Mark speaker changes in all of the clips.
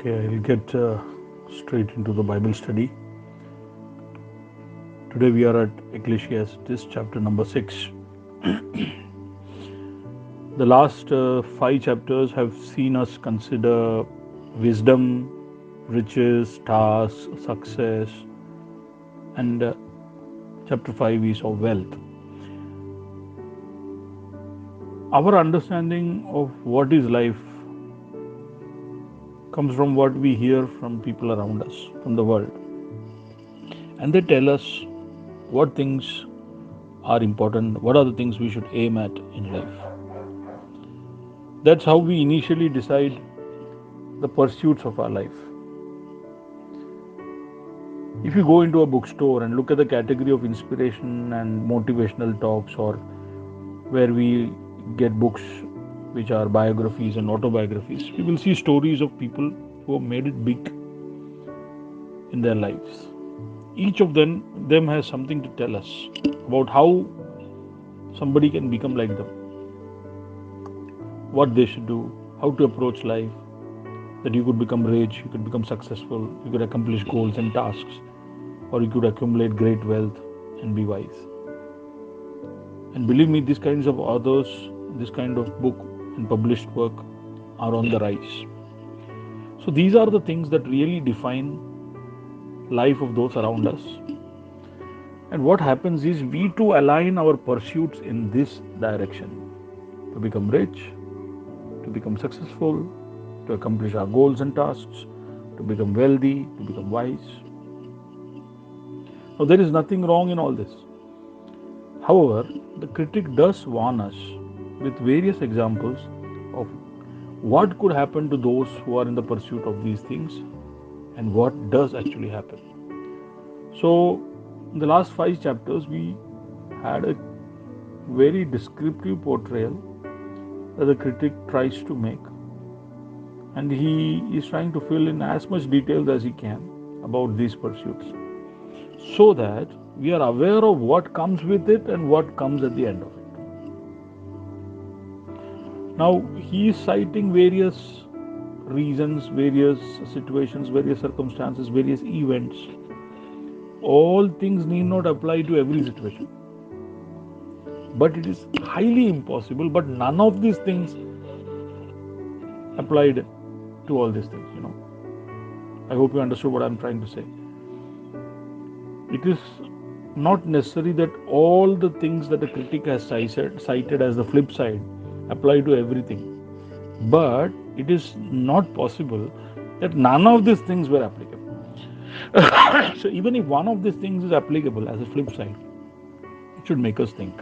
Speaker 1: Okay, I'll get straight into the Bible study. Today we are at Ecclesiastes chapter number 6. The last 5 chapters have seen us consider wisdom, riches, tasks, success, and chapter 5 is of wealth. Our understanding of what is life comes from what we hear from people around us, from the world. And they tell us what things are important, what are the things we should aim at in life. That's how we initially decide the pursuits of our life. If you go into a bookstore and look at the category of inspiration and motivational talks, or where we get books which are biographies and autobiographies, we will see stories of people who have made it big in their lives. Each of them has something to tell us about how somebody can become like them, what they should do, how to approach life, that you could become rich, you could become successful, you could accomplish goals and tasks, or you could accumulate great wealth and be wise. And believe me, these kinds of authors, this kind of book and published work are on the rise. So these are the things that really define life of those around us. And what happens is we too align our pursuits in this direction, to become rich, to become successful, to accomplish our goals and tasks, to become wealthy, to become wise. Now, there is nothing wrong in all this. However, the critic does warn us with various examples of what could happen to those who are in the pursuit of these things and what does actually happen. So, in the last 5 chapters, we had a very descriptive portrayal that the critic tries to make, and he is trying to fill in as much detail as he can about these pursuits, so that we are aware of what comes with it and what comes at the end of it. Now, he is citing various reasons, various situations, various circumstances, various events. All things need not apply to every situation, but it is highly impossible, but none of these things applied to all these things. I hope you understood what I'm trying to say. It is not necessary that all the things that a critic has cited as the flip side apply to everything, but it is not possible that none of these things were applicable. So even if one of these things is applicable as a flip side, it should make us think.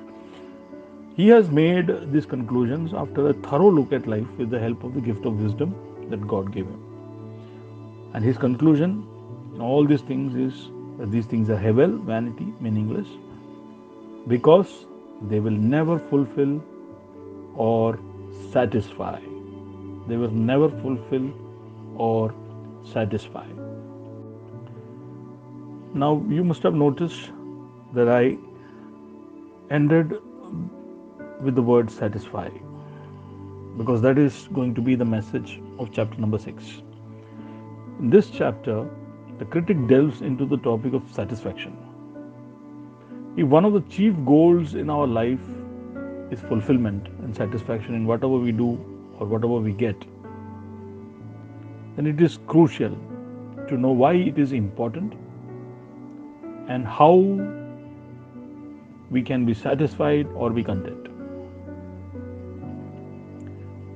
Speaker 1: He has made these conclusions after a thorough look at life with the help of the gift of wisdom that God gave him. And his conclusion in all these things is that these things are hevel, vanity, meaningless, because they will never fulfill or satisfy. They will never fulfill or satisfy. Now, you must have noticed that I ended with the word satisfy, because that is going to be the message of chapter number 6. In this chapter, the critic delves into the topic of satisfaction. If one of the chief goals in our life is fulfillment and satisfaction in whatever we do or whatever we get, then it is crucial to know why it is important and how we can be satisfied or be content.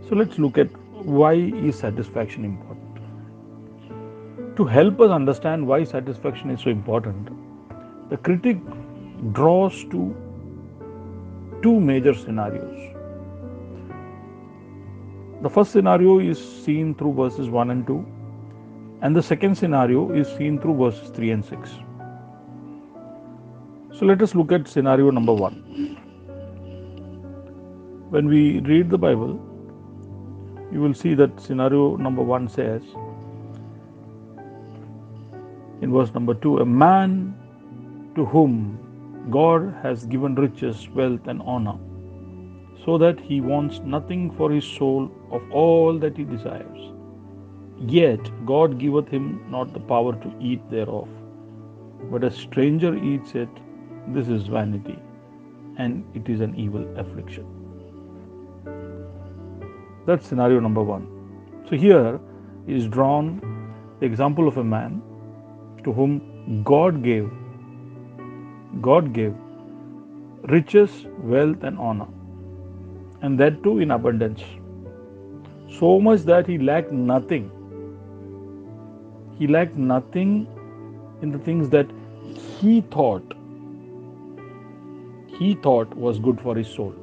Speaker 1: So let's look at why is satisfaction important. To help us understand why satisfaction is so important, the critic draws to 2 major scenarios. The first scenario is seen through verses 1 and 2, and the second scenario is seen through verses 3 and 6. So let us look at scenario number 1. When we read the Bible, you will see that scenario number 1 says, in verse number 2, a man to whom God has given riches, wealth, and honor, so that he wants nothing for his soul of all that he desires. Yet God giveth him not the power to eat thereof. But a stranger eats it. This is vanity, and it is an evil affliction. That's scenario number one. So here is drawn the example of a man to whom God gave riches, wealth, and honor, and that too in abundance. So much that he lacked nothing. He lacked nothing in the things that he thought was good for his soul.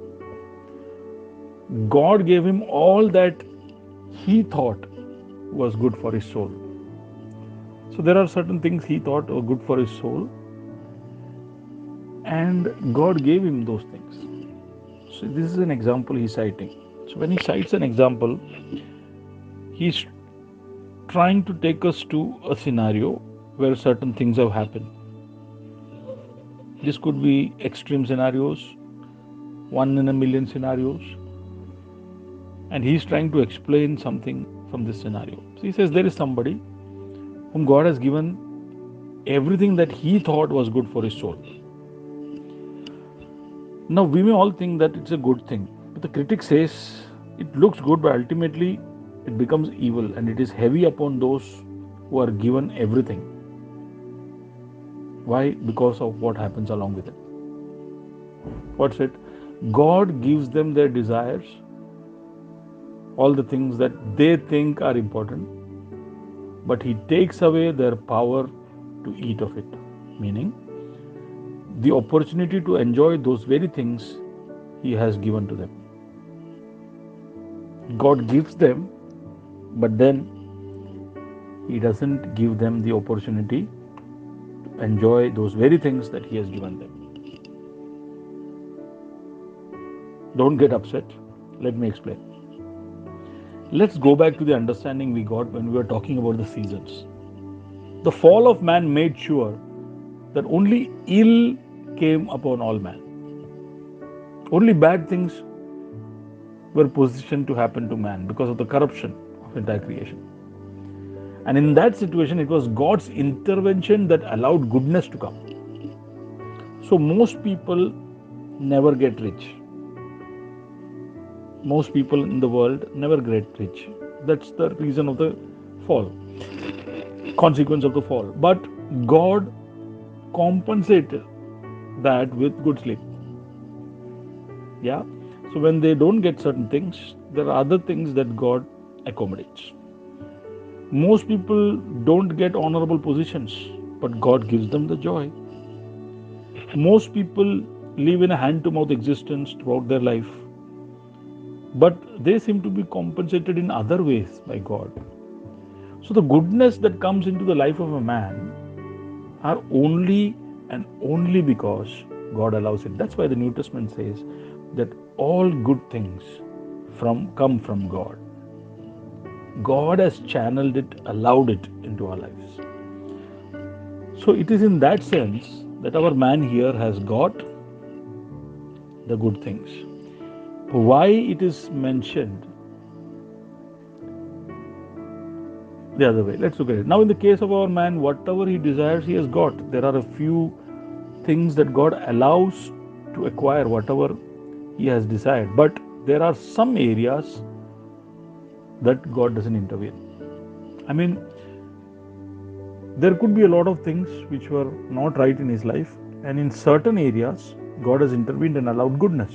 Speaker 1: God gave him all that he thought was good for his soul. So there are certain things he thought were good for his soul, and God gave him those things. So this is an example he's citing. So when he cites an example, he's trying to take us to a scenario where certain things have happened. This could be extreme scenarios, 1 in a million scenarios, and he's trying to explain something from this scenario. So he says there is somebody whom God has given everything that he thought was good for his soul. Now we may all think that it's a good thing, but the critic says it looks good, but ultimately it becomes evil, and it is heavy upon those who are given everything. Why? Because of what happens along with it. What's it? God gives them their desires, all the things that they think are important, but he takes away their power to eat of it. Meaning, the opportunity to enjoy those very things he has given to them. God gives them, but then he doesn't give them the opportunity to enjoy those very things that he has given them. Don't get upset. Let me explain. Let's go back to the understanding we got when we were talking about the seasons. The fall of man made sure that only ill came upon all man. Only bad things were positioned to happen to man because of the corruption of entire creation. And in that situation, it was God's intervention that allowed goodness to come. So most people never get rich. Most people in the world never get rich. That's the reason of the fall, consequence of the fall. But God compensated that with good sleep. Yeah. So when they don't get certain things, there are other things that God accommodates. Most people don't get honorable positions, but God gives them the joy. Most people live in a hand-to-mouth existence throughout their life, but they seem to be compensated in other ways by God. So the goodness that comes into the life of a man are only and only because God allows it. That's why the New Testament says that all good things come from God. God has channeled it, allowed it into our lives. So it is in that sense that our man here has got the good things. Why it is mentioned the other way? Let's look at it. Now in the case of our man, whatever he desires, he has got. There are a few things that God allows to acquire whatever he has desired. But there are some areas that God doesn't intervene. I mean, there could be a lot of things which were not right in his life, and in certain areas, God has intervened and allowed goodness.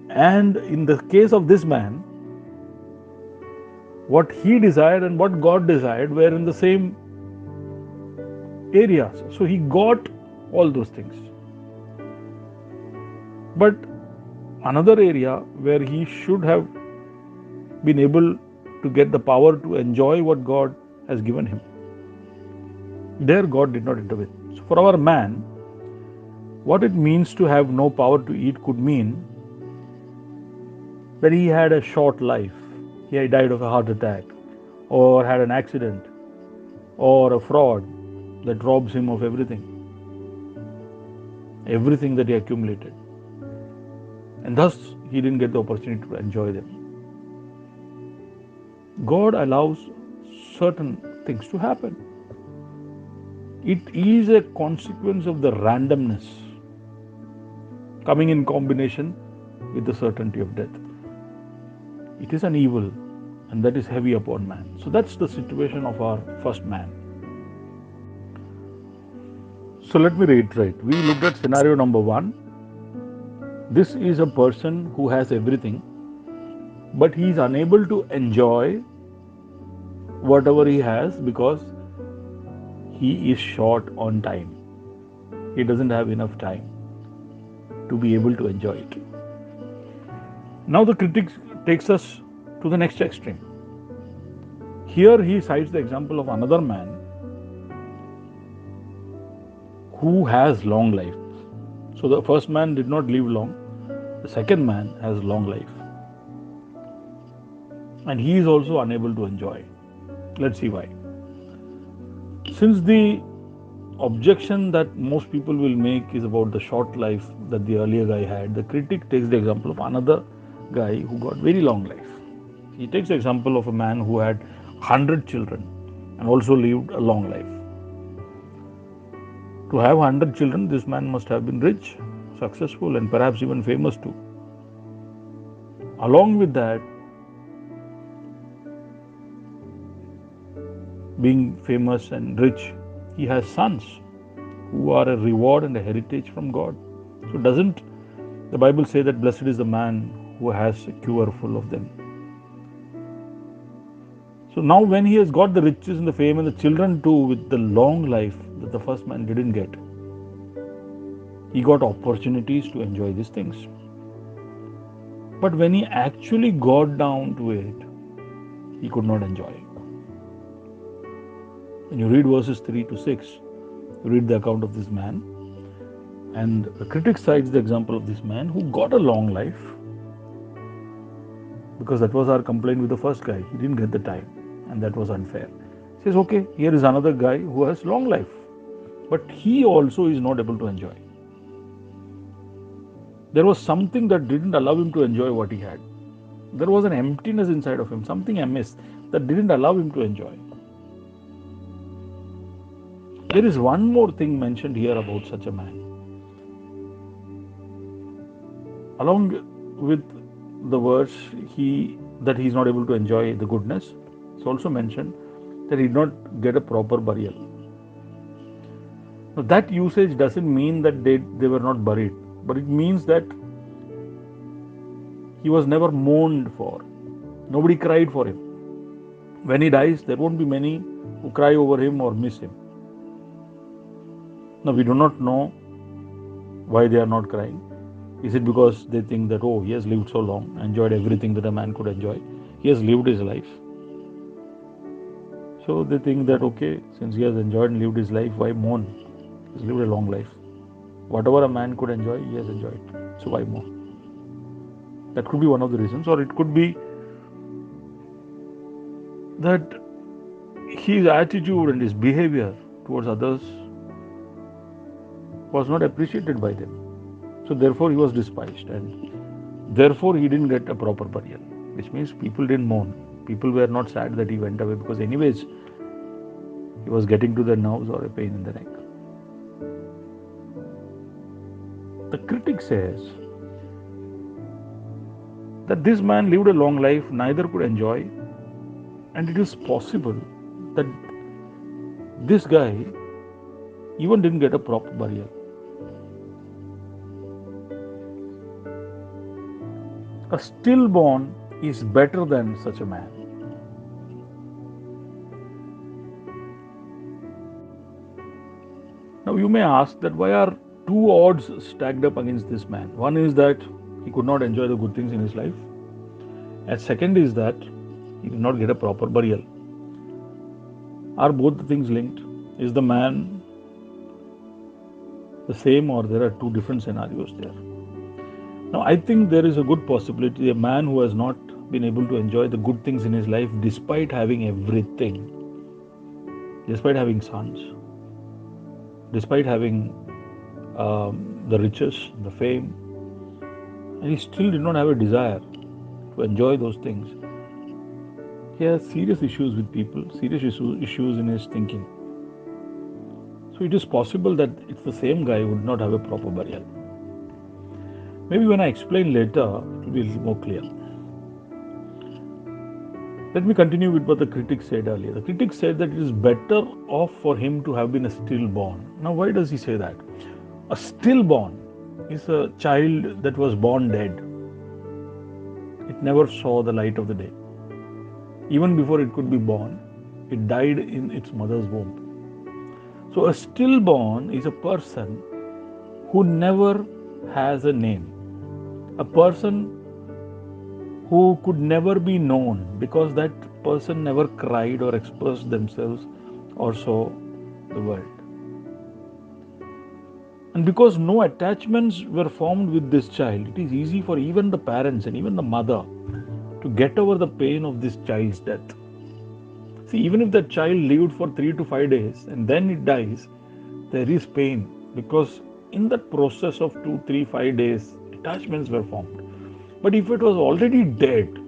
Speaker 1: And in the case of this man, what he desired and what God desired were in the same areas. So he got all those things. But another area where he should have been able to get the power to enjoy what God has given him, there God did not intervene. So for our man, what it means to have no power to eat could mean that he had a short life. He died of a heart attack, or had an accident, or a fraud that robs him of everything that he accumulated. And thus he didn't get the opportunity to enjoy them. God allows certain things to happen. It is a consequence of the randomness coming in combination with the certainty of death. It is an evil, and that is heavy upon man. So that's the situation of our first man. So let me reiterate. We looked at scenario number 1. This is a person who has everything, but he is unable to enjoy whatever he has because he is short on time. He doesn't have enough time to be able to enjoy it. Now the critic takes us to the next extreme. Here he cites the example of another man who has long life. So the first man did not live long. The second man has long life. And he is also unable to enjoy. Let's see why. Since the objection that most people will make is about the short life that the earlier guy had, the critic takes the example of another guy who got very long life. He takes the example of a man who had 100 children and also lived a long life. To have 100 children, this man must have been rich, successful, and perhaps even famous too. Along with that, being famous and rich, he has sons who are a reward and a heritage from God. So doesn't the Bible say that blessed is the man who has a quiver full of them? So now when he has got the riches and the fame and the children too with the long life that the first man didn't get, he got opportunities to enjoy these things. But when he actually got down to it, he could not enjoy it. When you read verses 3 to 6, you read the account of this man, and the critic cites the example of this man who got a long life, because that was our complaint with the first guy. He didn't get the time, and that was unfair. He says, okay, here is another guy who has long life, but he also is not able to enjoy. There was something that didn't allow him to enjoy what he had. There was an emptiness inside of him, something amiss that didn't allow him to enjoy. There is one more thing mentioned here about such a man. Along with the verse that he is not able to enjoy the goodness, it's also mentioned that he did not get a proper burial. Now that usage doesn't mean that they were not buried, but it means that he was never mourned for. Nobody cried for him. When he dies, there won't be many who cry over him or miss him. Now we do not know why they are not crying. Is it because they think that, oh, he has lived so long, enjoyed everything that a man could enjoy. He has lived his life. So they think that, okay, since he has enjoyed and lived his life, why mourn? He's lived a long life. Whatever a man could enjoy, he has enjoyed. So why mourn? That could be one of the reasons. Or it could be that his attitude and his behavior towards others was not appreciated by them. So therefore he was despised, and therefore he didn't get a proper burial, which means people didn't mourn. People were not sad that he went away, because anyways he was getting to their nerves or a pain in the neck. The critic says that this man lived a long life, neither could enjoy, and it is possible that this guy even didn't get a proper burial. A stillborn is better than such a man. Now you may ask that why are two odds stacked up against this man? One is that he could not enjoy the good things in his life, and second is that he did not get a proper burial. Are both the things linked? Is the man the same, or there are two different scenarios there? Now, I think there is a good possibility a man who has not been able to enjoy the good things in his life despite having everything, despite having sons, despite having the riches, the fame, and he still did not have a desire to enjoy those things. he has serious issues with people, serious issues in his thinking. So it is possible that it's the same guy who would not have a proper burial. Maybe when I explain later, it will be a little more clear. Let me continue with what the critic said earlier. The critic said that it is better off for him to have been a stillborn. Now, why does he say that? A stillborn is a child that was born dead. It never saw the light of the day. Even before it could be born, it died in its mother's womb. So a stillborn is a person who never has a name. A person who could never be known because that person never cried or expressed themselves or saw the world. And because no attachments were formed with this child, it is easy for even the parents and even the mother to get over the pain of this child's death. See, even if that child lived for 3 to 5 days and then it dies, there is pain because in that process of 2, 3, 5 days, attachments were formed. But if it was already dead,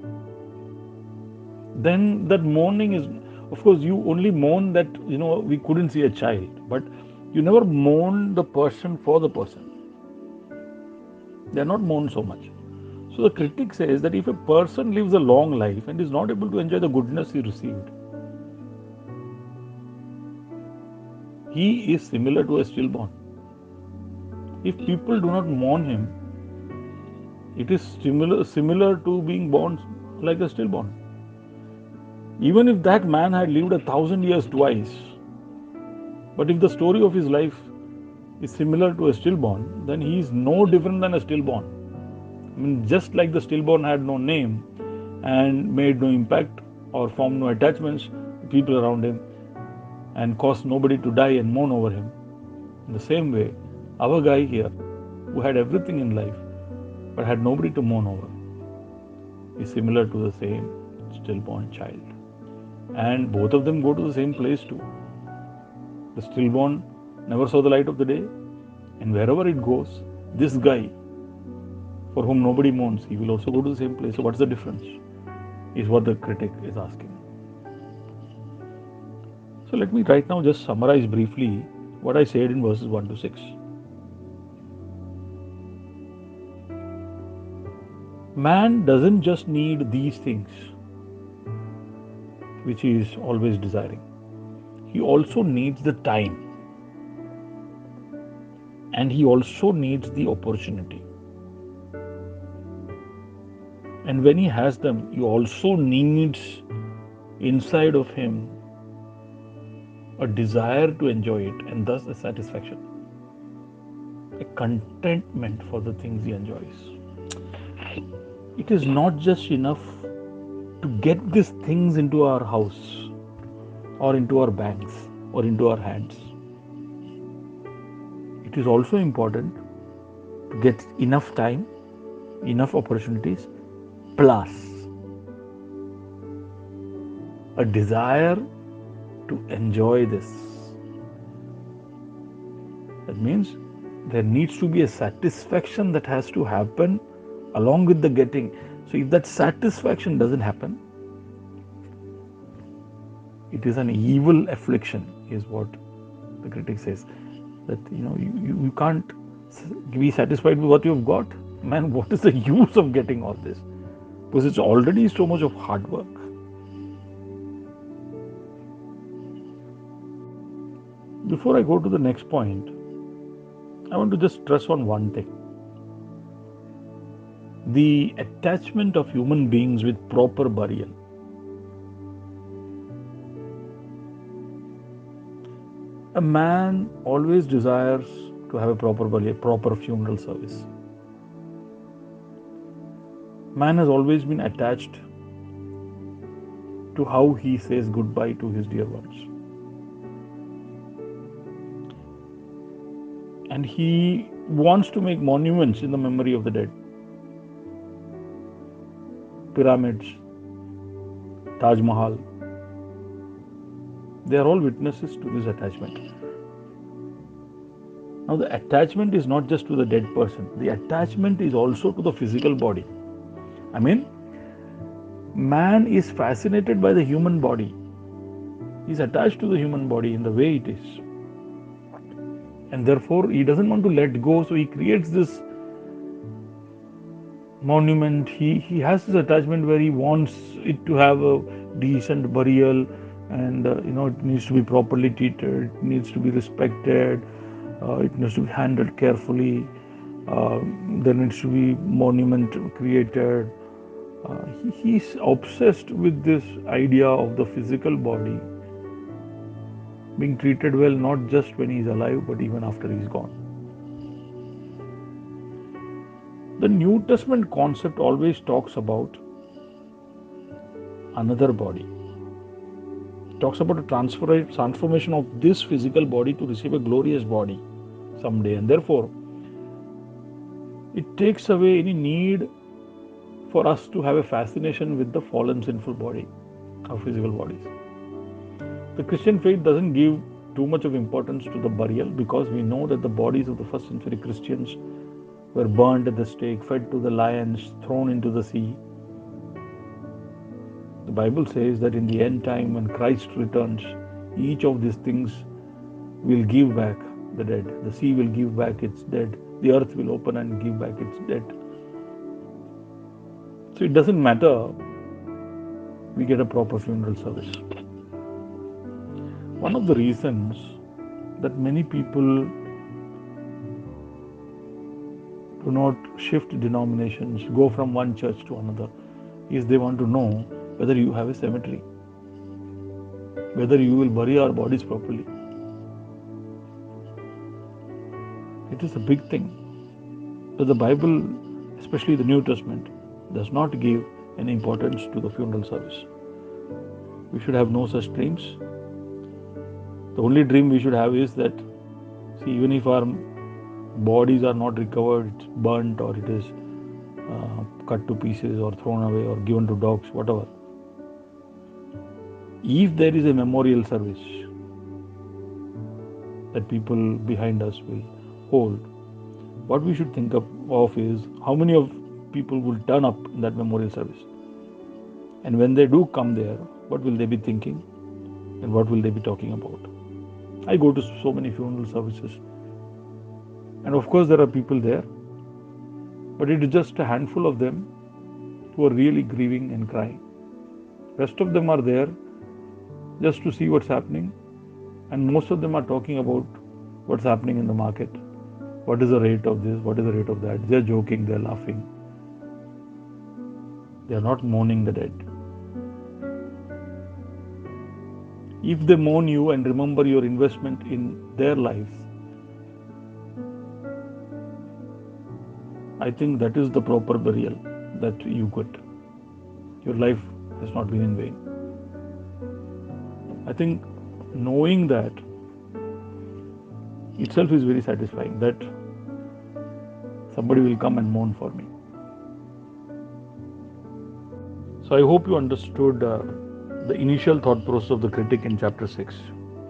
Speaker 1: then that mourning is, of course, you only mourn that, we couldn't see a child, but you never mourn the person for the person. They are not mourned so much. So the critic says that if a person lives a long life and is not able to enjoy the goodness he received, he is similar to a stillborn. If people do not mourn him, it is similar to being born like a stillborn. Even if that man had lived 1,000 years twice, but if the story of his life is similar to a stillborn, then he is no different than a stillborn. I mean, just like the stillborn had no name and made no impact or formed no attachments to people around him and caused nobody to die and mourn over him. In the same way, our guy here, who had everything in life but had nobody to mourn over, is similar to the same stillborn child. And both of them go to the same place too. The stillborn never saw the light of the day, and wherever it goes, this guy, for whom nobody mourns, he will also go to the same place. So what's the difference? Is what the critic is asking. So let me right now just summarize briefly what I said in verses 1 to 6. Man doesn't just need these things, which he is always desiring. He also needs the time. And he also needs the opportunity. And when he has them, he also needs inside of him a desire to enjoy it, and thus a satisfaction, a contentment for the things he enjoys. It is not just enough to get these things into our house or into our banks or into our hands. It is also important to get enough time, enough opportunities, plus a desire to enjoy this. That means there needs to be a satisfaction that has to happen along with the getting. So if that satisfaction doesn't happen, it is an evil affliction, is what the critic says. That you can't be satisfied with what you've got. Man, what is the use of getting all this? Because it's already so much of hard work. Before I go to the next point, I want to just stress on one thing. The attachment of human beings with proper burial. A man always desires to have a proper burial, proper funeral service. Man has always been attached to how he says goodbye to his dear ones. And he wants to make monuments in the memory of the dead. Pyramids, Taj Mahal, they are all witnesses to this attachment. Now the attachment is not just to the dead person, the attachment is also to the physical body. I mean, Man is fascinated by the human body. He's attached to the human body in the way it is. And therefore, he doesn't want to let go, so he creates this monument. He has this attachment where he wants it to have a decent burial, and it needs to be properly treated, it needs to be respected, it needs to be handled carefully. There needs to be monument created. He's obsessed with this idea of the physical body being treated well, not just when he's alive, but even after he's gone. The New Testament concept always talks about another body. It talks about a transformation of this physical body to receive a glorious body someday, and therefore it takes away any need for us to have a fascination with the fallen sinful body, our physical bodies. The Christian faith doesn't give too much of importance to the burial, because we know that the bodies of the first century Christians were burned at the stake, fed to the lions, thrown into the sea. The Bible says that in the end time, when Christ returns, each of these things will give back the dead. The sea will give back its dead. The earth will open and give back its dead. So it doesn't matter, we get a proper funeral service. One of the reasons that many people do not shift denominations, go from one church to another, is they want to know whether you have a cemetery, whether you will bury our bodies properly. It is a big thing. But the Bible, especially the New Testament, does not give any importance to the funeral service. We should have no such dreams. The only dream we should have is that, even if our bodies are not recovered, it's burnt, or it is cut to pieces or thrown away or given to dogs, whatever. If there is a memorial service that people behind us will hold, what we should think of is how many of people will turn up in that memorial service. And when they do come there, what will they be thinking and what will they be talking about? I go to so many funeral services, and of course there are people there, but it is just a handful of them who are really grieving and crying. Rest of them are there just to see what's happening, and most of them are talking about what's happening in the market. What is the rate of this? What is the rate of that? They're joking, they're laughing. They are not mourning the dead. If they mourn you and remember your investment in their lives, I think that is the proper burial that you get. Your life has not been in vain. I think knowing that itself is very satisfying, that somebody will come and mourn for me. So I hope you understood the initial thought process of the critic in chapter 6.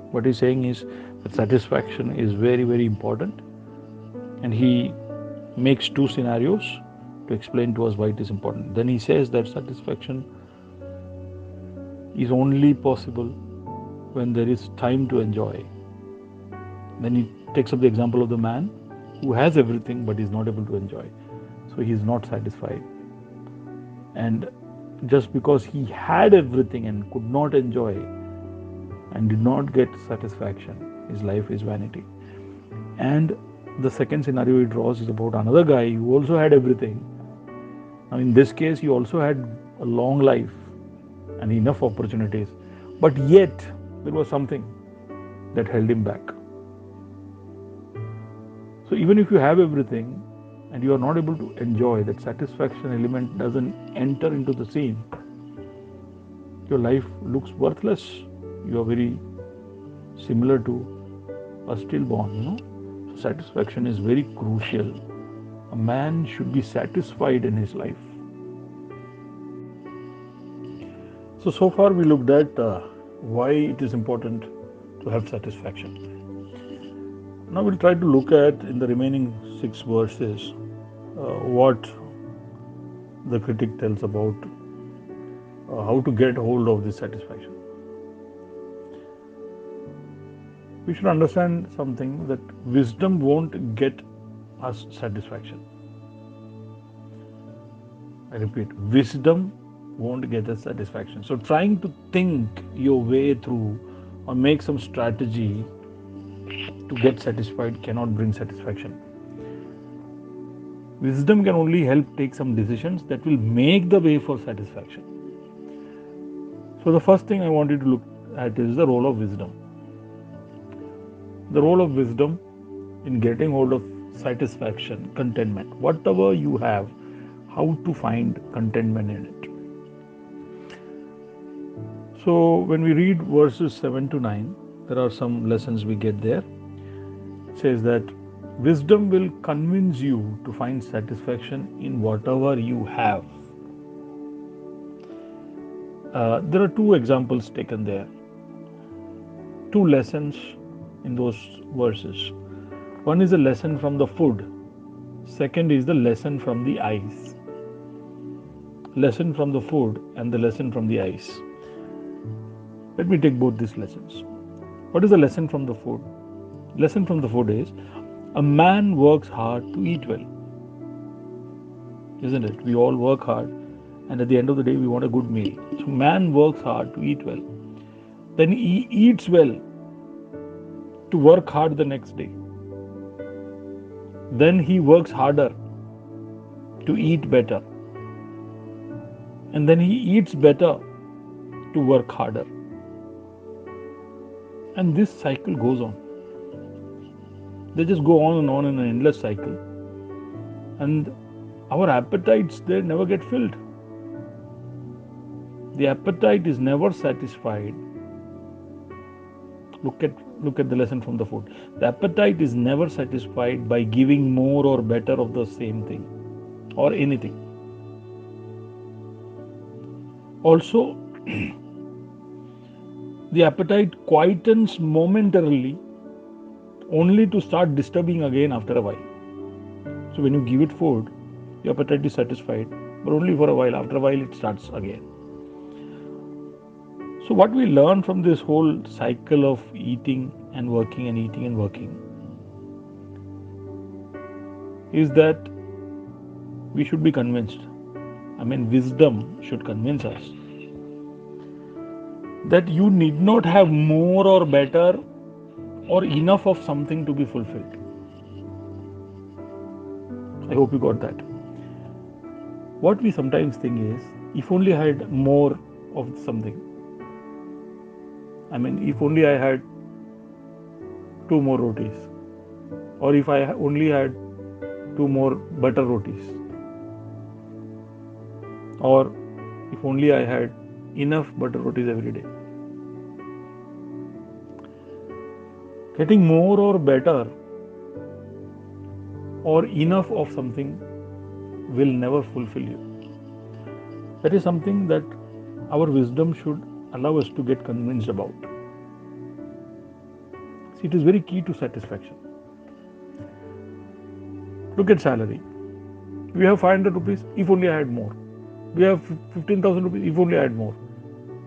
Speaker 1: What he's saying is that satisfaction is very, very important, and he makes two scenarios to explain to us why it is important. Then he says that satisfaction is only possible when there is time to enjoy. Then he takes up the example of the man who has everything but is not able to enjoy. So he is not satisfied. And just because he had everything and could not enjoy and did not get satisfaction, his life is vanity. And the second scenario he draws is about another guy who also had everything. Now in this case, he also had a long life and enough opportunities, but yet there was something that held him back. So even if you have everything and you are not able to enjoy, that satisfaction element doesn't enter into the scene, your life looks worthless. You are very similar to a stillborn, So satisfaction is very crucial. A man should be satisfied in his life. So far we looked at why it is important to have satisfaction. Now we'll try to look at, in the remaining 6 verses, what the critic tells about how to get hold of this satisfaction. We should understand something, that wisdom won't get us satisfaction. I repeat, wisdom won't get us satisfaction. So trying to think your way through or make some strategy to get satisfied cannot bring satisfaction. Wisdom can only help take some decisions that will make the way for satisfaction. So the first thing I want you to look at is the role of wisdom. The role of wisdom in getting hold of satisfaction, contentment. Whatever you have, how to find contentment in it. So when we read verses 7 to 9, there are some lessons we get there. It says that wisdom will convince you to find satisfaction in whatever you have. There are two examples taken there, two lessons in those verses. One is a lesson from the food, second is the lesson from the eyes. Lesson from the food and the lesson from the eyes. Let me take both these lessons. What is the lesson from the food? Lesson from the food is, a man works hard to eat well. Isn't it? We all work hard, and at the end of the day we want a good meal. So man works hard to eat well. Then he eats well to work hard the next day. Then he works harder to eat better. And then he eats better to work harder. And this cycle goes on. They just go on in an endless cycle. And our appetites, they never get filled. The appetite is never satisfied. Look at the lesson from the food. The appetite is never satisfied by giving more or better of the same thing or anything. Also, the appetite quietens momentarily only to start disturbing again after a while. So when you give it food, your appetite is satisfied, but only for a while. After a while, it starts again. So what we learn from this whole cycle of eating and working and eating and working is that we should be convinced. Wisdom should convince us that you need not have more or better or enough of something to be fulfilled. I hope you got that. What we sometimes think is, if only I had more of something. If only I had 2 more rotis, or if I only had 2 more butter rotis, or if only I had enough butter rotis every day. Getting more or better or enough of something will never fulfill you. That is something that our wisdom should allow us to get convinced about. See, it is very key to satisfaction. Look at salary. We have 500 rupees, if only I had more. We have 15,000 rupees, if only I had more.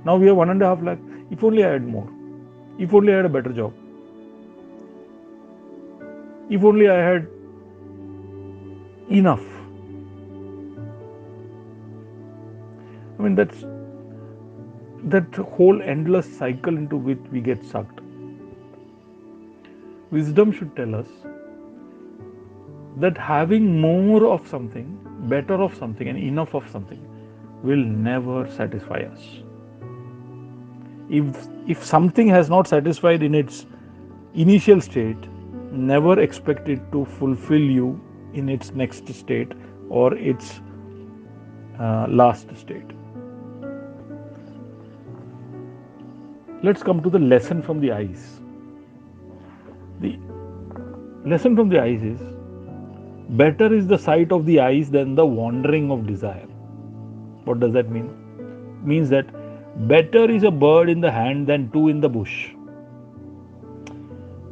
Speaker 1: Now we have 1.5 lakh, if only I had more. If only I had a better job. If only I had enough. That whole endless cycle into which we get sucked. Wisdom should tell us that having more of something, better of something, and enough of something will never satisfy us. If something has not satisfied in its initial state, never expect it to fulfill you in its next state or its last state. Let's come to the lesson from the eyes. The lesson from the eyes is, better is the sight of the eyes than the wandering of desire. What does that mean? It means that better is a bird in the hand than 2 in the bush.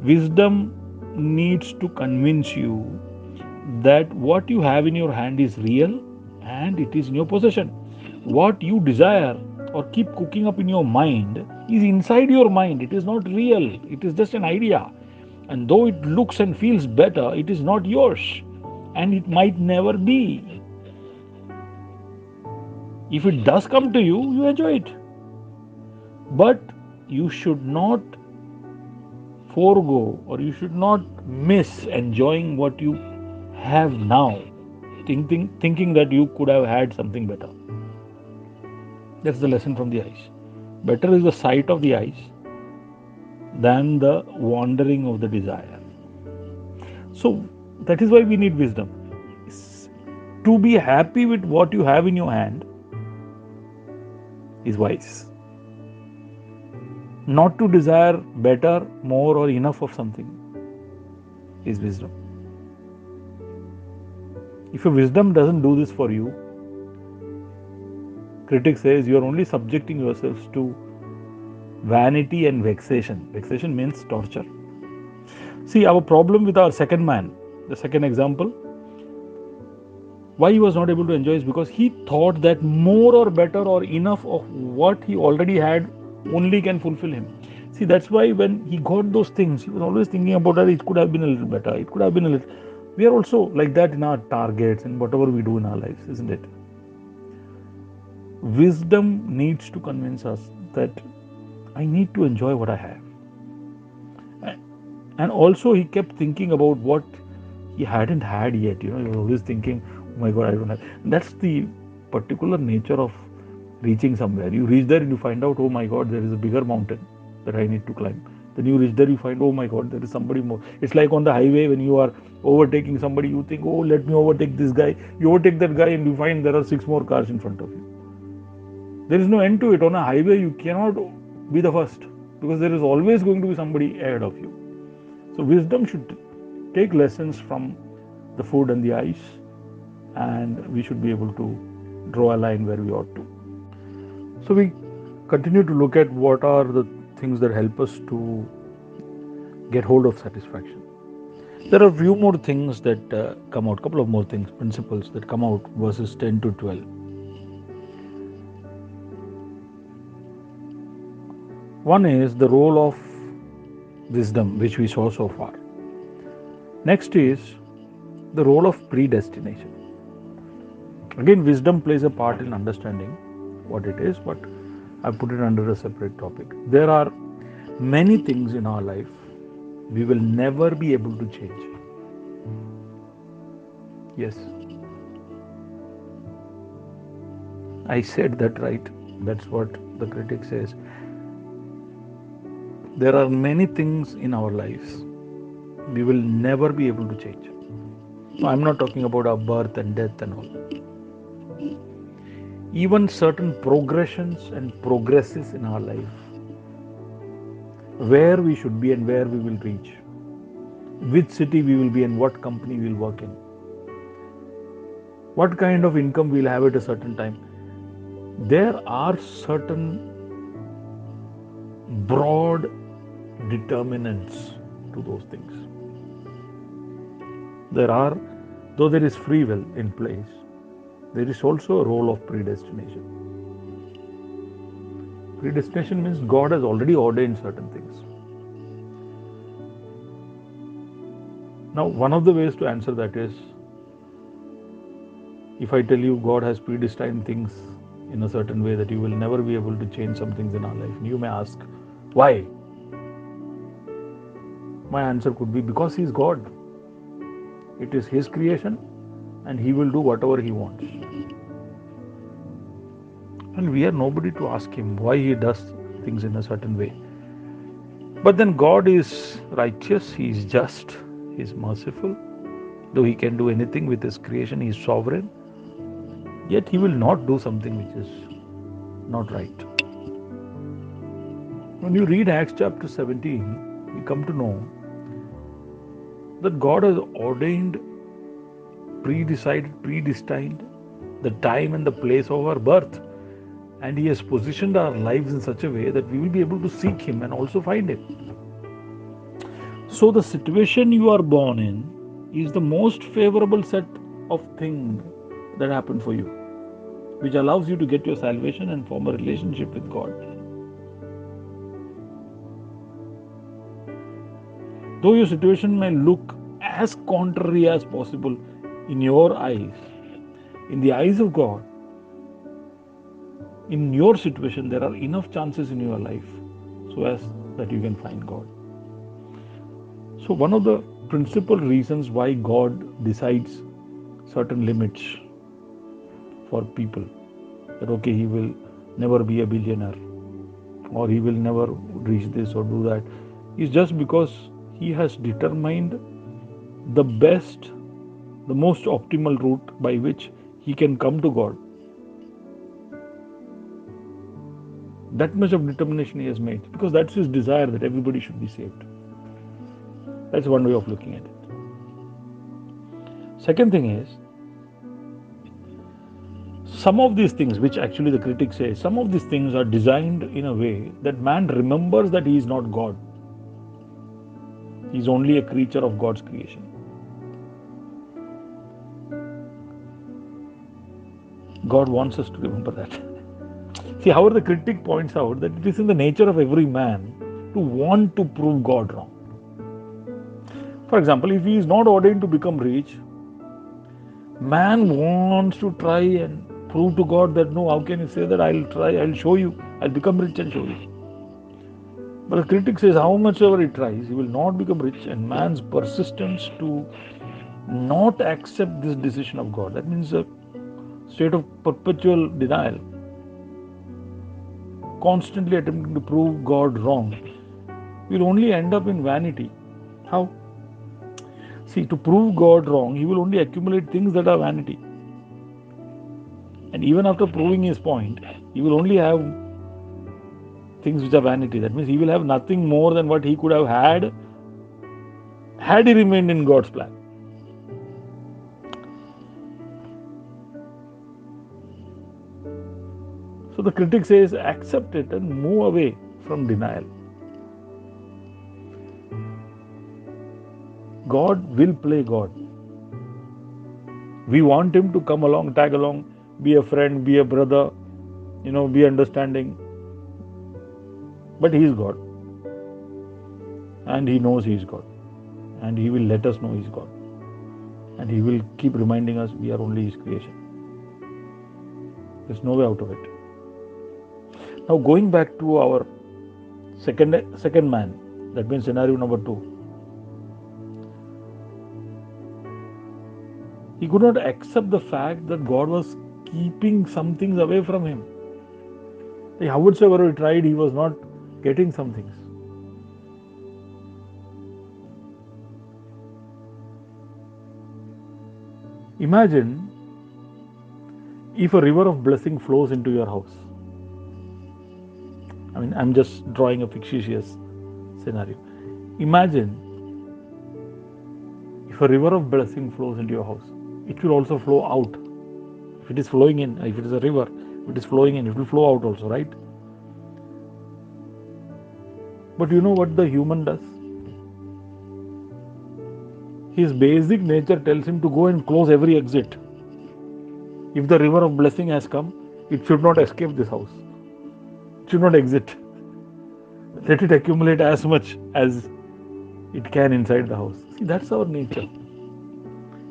Speaker 1: Wisdom needs to convince you that what you have in your hand is real and it is in your possession. What you desire or keep cooking up in your mind is inside your mind. It is not real. It is just an idea. And though it looks and feels better, it is not yours. And it might never be. If it does come to you, you enjoy it. But you should not forego, or you should not miss enjoying what you have now, thinking that you could have had something better. That's the lesson from the eyes. Better is the sight of the eyes than the wandering of the desire. So that is why we need wisdom. To be happy with what you have in your hand is wise. Not to desire better, more, or enough of something is wisdom. If your wisdom doesn't do this for you, critic says you are only subjecting yourselves to vanity and vexation. Vexation means torture. See, our problem with our second man, the second example, why he was not able to enjoy is because he thought that more or better or enough of what he already had only can fulfill him. See, that's why when he got those things, he was always thinking about that it could have been a little better. It could have been a little. We are also like that in our targets and whatever we do in our lives, isn't it? Wisdom needs to convince us that I need to enjoy what I have. And also he kept thinking about what he hadn't had yet. He was always thinking, oh my God, I don't have. That's the particular nature of reaching somewhere. You reach there and you find out, oh my God, there is a bigger mountain that I need to climb. Then you reach there, you find, oh my God, there is somebody more. It's like on the highway when you are overtaking somebody, you think, oh, let me overtake this guy. You overtake that guy and you find there are 6 more cars in front of you. There is no end to it. On a highway, you cannot be the first because there is always going to be somebody ahead of you. So wisdom should take lessons from the food and the eyes, and we should be able to draw a line where we ought to. So we continue to look at what are the things that help us to get hold of satisfaction. There are a few more things that come out, couple of more things, principles that come out, verses 10 to 12. One is the role of wisdom, which we saw so far. Next is the role of predestination. Again, wisdom plays a part in understanding what it is, but I put it under a separate topic. There are many things in our life we will never be able to change. Yes, I said that right. That's what the critic says. There are many things in our lives we will never be able to change. So I'm not talking about our birth and death and all. Even certain progressions and progresses in our life, where we should be and where we will reach, which city we will be and what company we will work in, what kind of income we will have at a certain time. There are certain broad determinants to those things. Though there is free will in place, there is also a role of predestination. Predestination means God has already ordained certain things. Now, one of the ways to answer that is, if I tell you God has predestined things in a certain way that you will never be able to change some things in our life, you may ask, why? My answer could be, because He is God. It is His creation and He will do whatever He wants. And we are nobody to ask Him why He does things in a certain way. But then God is righteous, He is just, He is merciful. Though He can do anything with His creation, He is sovereign. Yet He will not do something which is not right. When you read Acts chapter 17, you come to know that God has ordained, predestined the time and the place of our birth. And He has positioned our lives in such a way that we will be able to seek Him and also find Him. So the situation you are born in is the most favorable set of things that happen for you. which allows you to get your salvation and form a relationship with God. Though your situation may look as contrary as possible in your eyes, in the eyes of God, in your situation, there are enough chances in your life so as that you can find God. So one of the principal reasons why God decides certain limits for people, that okay, he will never be a billionaire or he will never reach this or do that, is just because he has determined the best, the most optimal route by which he can come to God. That much of determination he has made, because that's his desire, that everybody should be saved. That's one way of looking at it. Second thing is, some of these things, which actually the critics say, some of these things are designed in a way that man remembers that he is not God. He is only a creature of God's creation. God wants us to remember that. See, however, the critic points out that it is in the nature of every man to want to prove God wrong. For example, if he is not ordained to become rich, man wants to try and prove to God that no, how can you say that? I'll try, I'll show you, I'll become rich and show you. But the critic says, how much ever he tries, he will not become rich, and man's persistence to not accept this decision of God, that means a state of perpetual denial, constantly attempting to prove God wrong, will only end up in vanity. How? See, to prove God wrong, he will only accumulate things that are vanity. And even after proving his point, he will only have things which are vanity. That means he will have nothing more than what he could have had he remained in God's plan. So the critic says, accept it and move away from denial. God will play God. We want him to come along, tag along, be a friend, be a brother, be understanding. But he is God. And he knows he is God. And he will let us know he is God. And he will keep reminding us we are only his creation. There's no way out of it. Now going back to our second man, that means scenario number 2. He could not accept the fact that God was keeping some things away from him. However he tried, he was not getting some things. Imagine if a river of blessing flows into your house. I mean, I'm just drawing a fictitious scenario. Imagine if a river of blessing flows into your house. It will also flow out. If it is flowing in, if it is a river, if it is flowing in, it will flow out also, right? But you know what the human does? His basic nature tells him to go and close every exit. If the river of blessing has come, it should not escape this house. It should not exit. Let it accumulate as much as it can inside the house. See, that's our nature.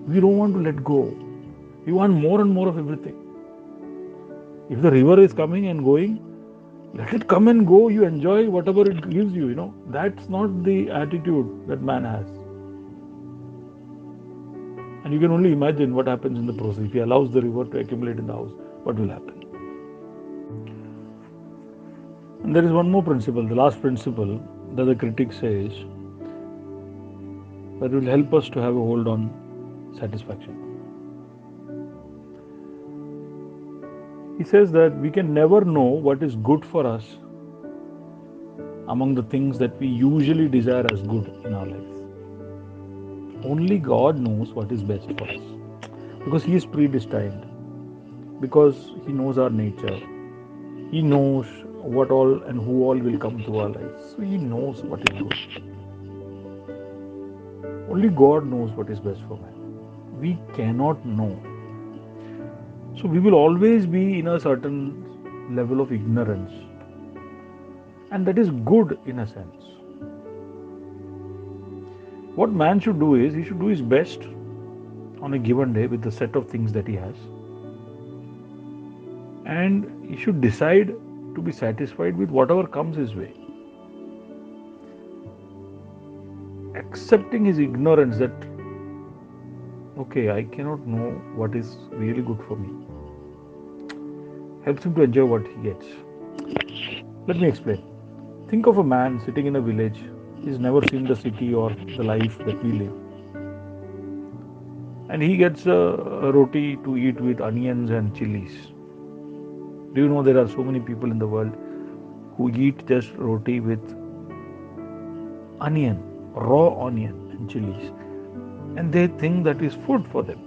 Speaker 1: We don't want to let go. We want more and more of everything. If the river is coming and going, let it come and go. You enjoy whatever it gives you, That's not the attitude that man has. And you can only imagine what happens in the process. If he allows the river to accumulate in the house, what will happen? And there is one more principle, the last principle that the critic says, that will help us to have a hold on satisfaction. He says that we can never know what is good for us among the things that we usually desire as good in our lives. Only God knows what is best for us, because he is predestined, because he knows our nature. He knows what all and who all will come to our lives. So he knows what is good. Only God knows what is best for man. We cannot know. So we will always be in a certain level of ignorance, and that is good in a sense. What man should do is he should do his best on a given day with the set of things that he has, and he should decide to be satisfied with whatever comes his way, accepting his ignorance that okay, I cannot know what is really good for me, helps him to enjoy what he gets. Let me explain. Think of a man sitting in a village. He's never seen the city or the life that we live, and he gets a roti to eat with onions and chilies. Do you know there are so many people in the world who eat just roti with onion, raw onion and chilies, and they think that is food for them.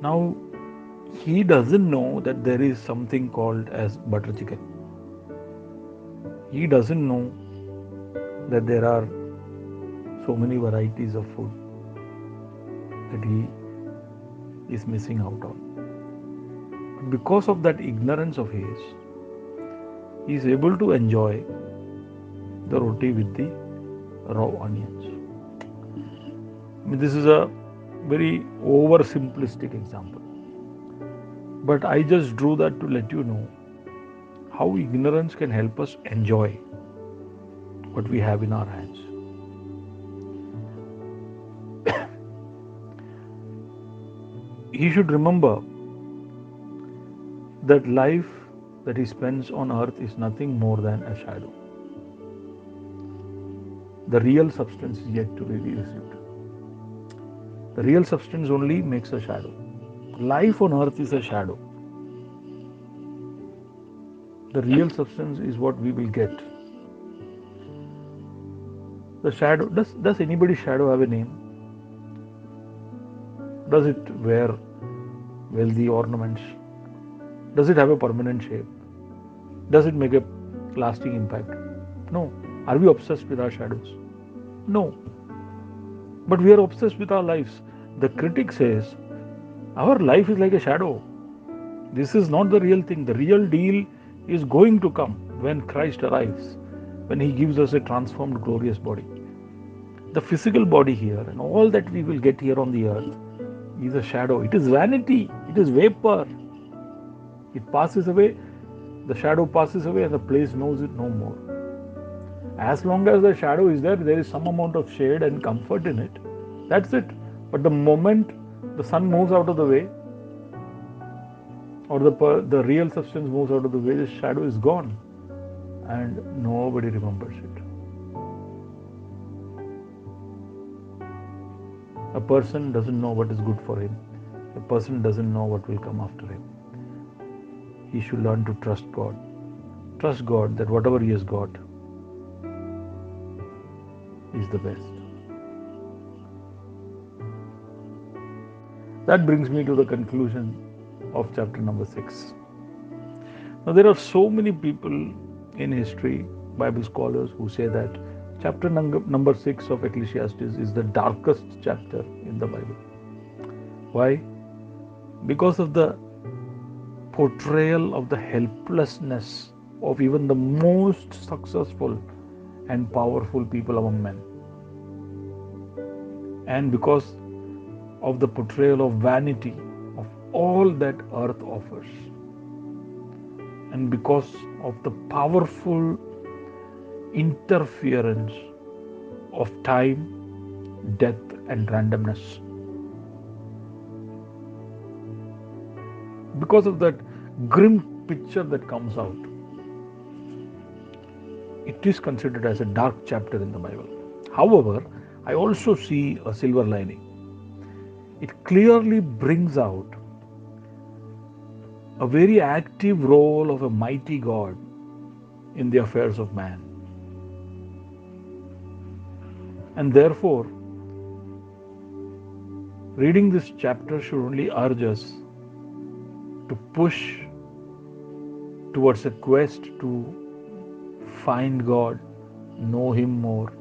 Speaker 1: Now, he doesn't know that there is something called as butter chicken. He doesn't know that there are so many varieties of food that he is missing out on. Because of that ignorance of his, he is able to enjoy the roti with the raw onions. I mean, this is a very oversimplistic example, but I just drew that to let you know how ignorance can help us enjoy what we have in our hands. He should remember that life that he spends on earth is nothing more than a shadow. The real substance is yet to be received. The real substance only makes a shadow. Life on earth is a shadow. The real substance is what we will get. The shadow, does anybody's shadow have a name? Does it wear wealthy ornaments? Does it have a permanent shape? Does it make a lasting impact? No. Are we obsessed with our shadows? No. But we are obsessed with our lives. The critic says, our life is like a shadow. This is not the real thing. The real deal is going to come when Christ arrives, when he gives us a transformed, glorious body. The physical body here and all that we will get here on the earth is a shadow. It is vanity. It is vapor. It passes away. The shadow passes away and the place knows it no more. As long as the shadow is there, there is some amount of shade and comfort in it. That's it. But the moment the sun moves out of the way, or the real substance moves out of the way, the shadow is gone and nobody remembers it. A person doesn't know what is good for him. A person doesn't know what will come after him. He should learn to trust God. Trust God that whatever he has got is the best. That brings me to the conclusion of chapter number 6. Now, there are so many people in history, Bible scholars, who say that chapter number 6 of Ecclesiastes is the darkest chapter in the Bible. Why? Because of the portrayal of the helplessness of even the most successful and powerful people among men. And because of the portrayal of vanity of all that earth offers. And because of the powerful interference of time, death, and randomness. Because of that grim picture that comes out, it is considered as a dark chapter in the Bible. However, I also see a silver lining. It clearly brings out a very active role of a mighty God in the affairs of man. And therefore, reading this chapter should only urge us to push towards a quest to find God, know Him more,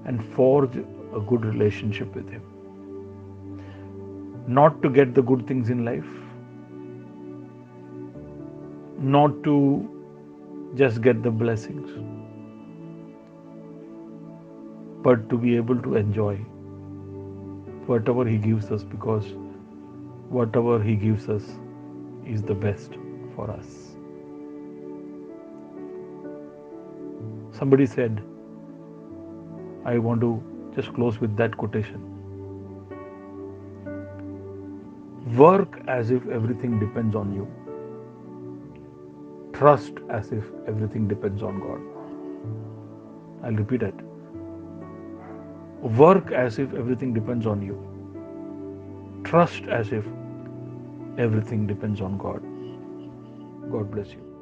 Speaker 1: and forge a good relationship with Him. not to get the good things in life, not to just get the blessings, but to be able to enjoy whatever He gives us, because whatever He gives us is the best for us. Somebody said, I want to just close with that quotation. Work as if everything depends on you. Trust as if everything depends on God. I'll repeat it. Work as if everything depends on you. Trust as if everything depends on God. God bless you.